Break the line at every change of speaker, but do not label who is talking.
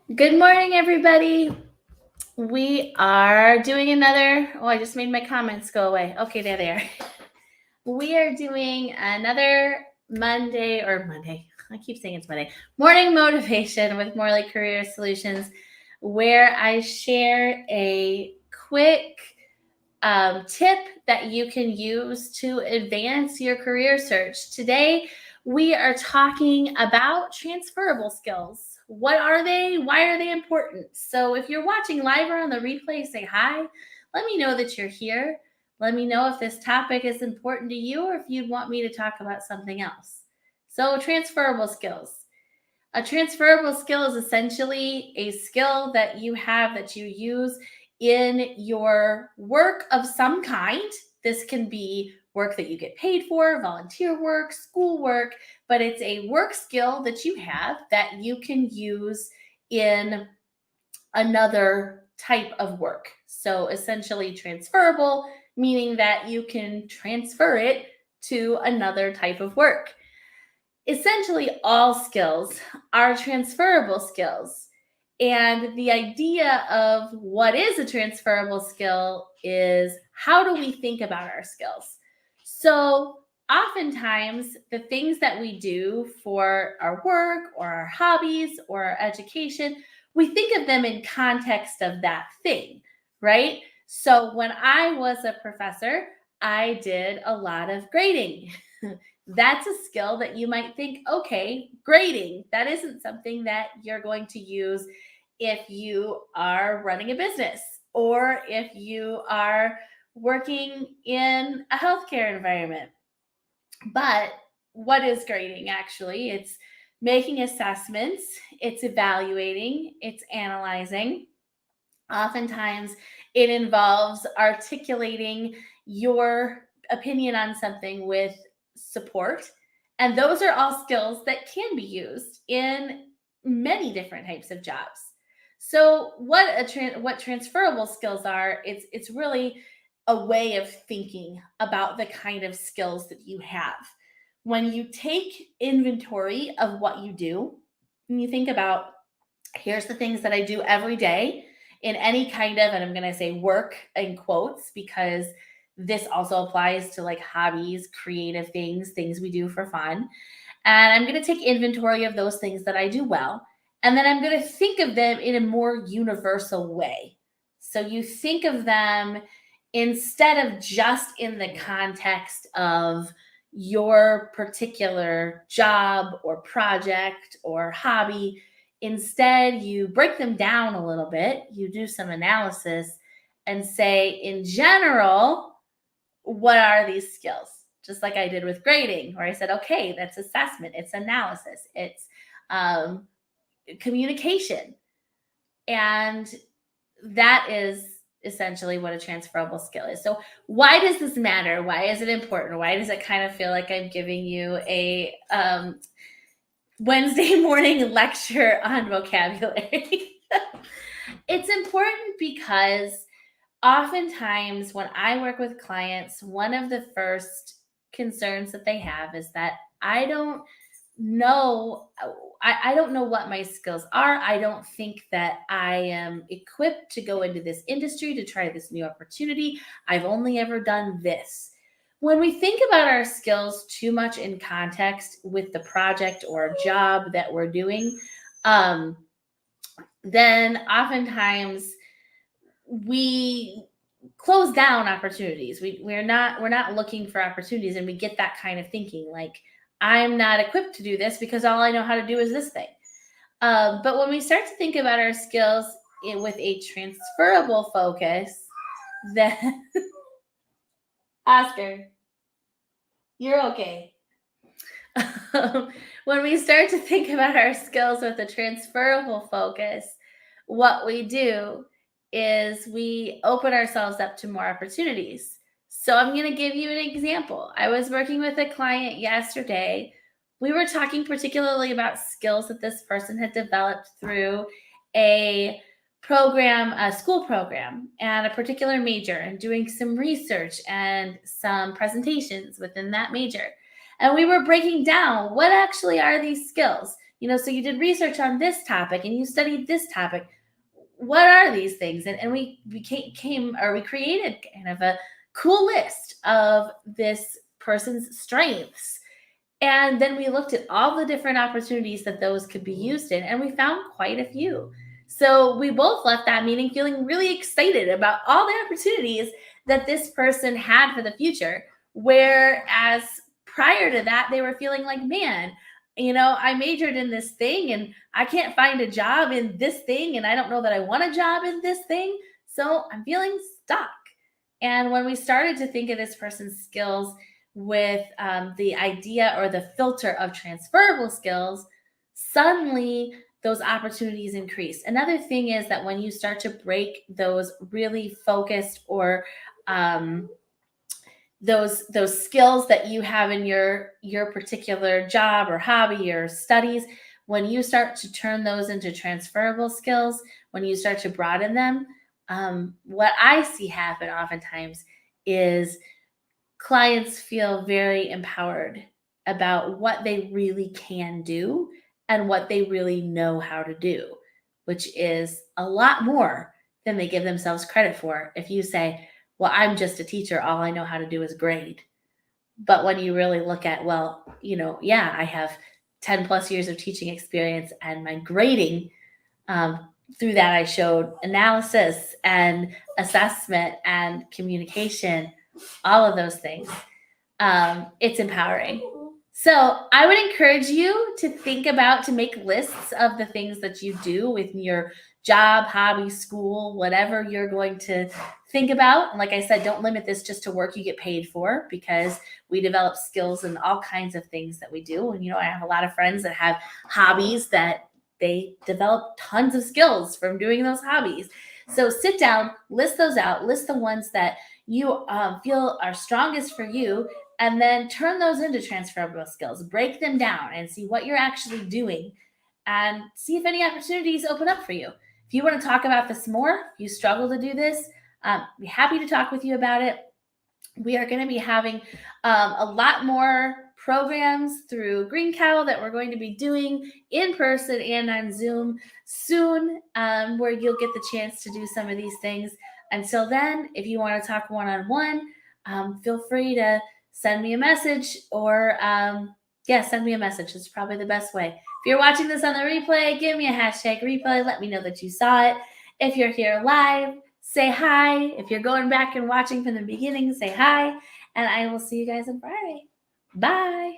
Good morning, everybody. We are doing another. Oh, I just made my comments go away. Okay, there they are. We are doing another Monday. I keep saying it's Monday. Morning motivation with Morley Career Solutions, where I share a quick tip that you can use to advance your career search. Today, we are talking about transferable skills. What are they? Why are they important? So, if you're watching live or on the replay, say hi. Let me know that you're here. Let me know if this topic is important to you or if you'd want me to talk about something else. So, transferable skills. A transferable skill is essentially a skill that you have that you use in your work of some kind. This can be work that you get paid for, volunteer work, school work, but it's a work skill that you have that you can use in another type of work. So essentially transferable, meaning that you can transfer it to another type of work. Essentially, all skills are transferable skills. And the idea of what is a transferable skill is how do we think about our skills? So, oftentimes, the things that we do for our work or our hobbies or our education, we think of them in context of that thing, right? So, when I was a professor, I did a lot of grading. That's a skill that you might think, okay, grading, that isn't something that you're going to use if you are running a business or if you are working in a healthcare environment. But what is grading actually? It's making assessments, it's evaluating, it's analyzing. Oftentimes, it involves articulating your opinion on something with support. And those are all skills that can be used in many different types of jobs. So, what transferable skills are? It's really a way of thinking about the kind of skills that you have. When you take inventory of what you do, and you think about here's the things that I do every day in any kind of, and I'm going to say work in quotes because this also applies to like hobbies, creative things, things we do for fun. And I'm going to take inventory of those things that I do well. And then I'm going to think of them in a more universal way. So you think of them instead of just in the context of your particular job or project or hobby. Instead, you break them down a little bit, you do some analysis and say, in general, what are these skills? Just like I did with grading, where I said, okay, that's assessment, it's analysis, it's um, communication. And that is essentially what a transferable skill is. So, why does this matter? Why is it important? Why does it kind of feel like I'm giving you a Wednesday morning lecture on vocabulary? It's important because oftentimes when I work with clients, one of the first concerns that they have is that I don't know I don't know what my skills are. I don't think that I am equipped to go into this industry to try this new opportunity. I've only ever done this. When we think about our skills too much in context with the project or job that we're doing, um, then oftentimes we close down opportunities. We're not looking for opportunities, and we get that kind of thinking like I'm not equipped to do this because all I know how to do is this thing. But when we start to think about our skills with a transferable focus, then Oscar, you're okay. When we start to think about our skills with a transferable focus, what we do is we open ourselves up to more opportunities. So I'm going to give you an example. I was working with a client yesterday. We were talking particularly about skills that this person had developed through a program, a school program, and a particular major, and doing some research and some presentations within that major. And we were breaking down what actually are these skills. So you did research on this topic and you studied this topic. What are these things? And we created kind of a cool list of this person's strengths. And then we looked at all the different opportunities that those could be used in, and we found quite a few. So we both left that meeting feeling really excited about all the opportunities that this person had for the future. Whereas prior to that, they were feeling like, man, I majored in this thing and I can't find a job in this thing, and I don't know that I want a job in this thing. So I'm feeling stuck. And when we started to think of this person's skills with the idea or the filter of transferable skills, suddenly those opportunities increase. Another thing is that when you start to break those really focused or those skills that you have in your particular job or hobby or studies, when you start to turn those into transferable skills, when you start to broaden them, what I see happen oftentimes is clients feel very empowered about what they really can do and what they really know how to do, which is a lot more than they give themselves credit for. If you say, well, I'm just a teacher, all I know how to do is grade. But when you really look at, well, yeah, I have 10 plus years of teaching experience, and my grading, through that, I showed analysis and assessment and communication, all of those things. It's empowering. So I would encourage you to think about, to make lists of the things that you do with your job, hobby, school, whatever you're going to think about. And like I said, don't limit this just to work you get paid for, because we develop skills in all kinds of things that we do. And, I have a lot of friends that have hobbies that they develop tons of skills from doing those hobbies. So sit down, list those out, list the ones that you feel are strongest for you, and then turn those into transferable skills. Break them down and see what you're actually doing, and see if any opportunities open up for you. If you want to talk about this more, if you struggle to do this, I'd be happy to talk with you about it. We are going to be having a lot more programs through Green Cow that we're going to be doing in person and on Zoom soon, where you'll get the chance to do some of these things. Until then, if you want to talk one-on-one, feel free to send me a message, or send me a message. It's probably the best way. If you're watching this on the replay, give me a hashtag replay. Let me know that you saw it. If you're here live, say hi. If you're going back and watching from the beginning, say hi. And I will see you guys on Friday. Bye.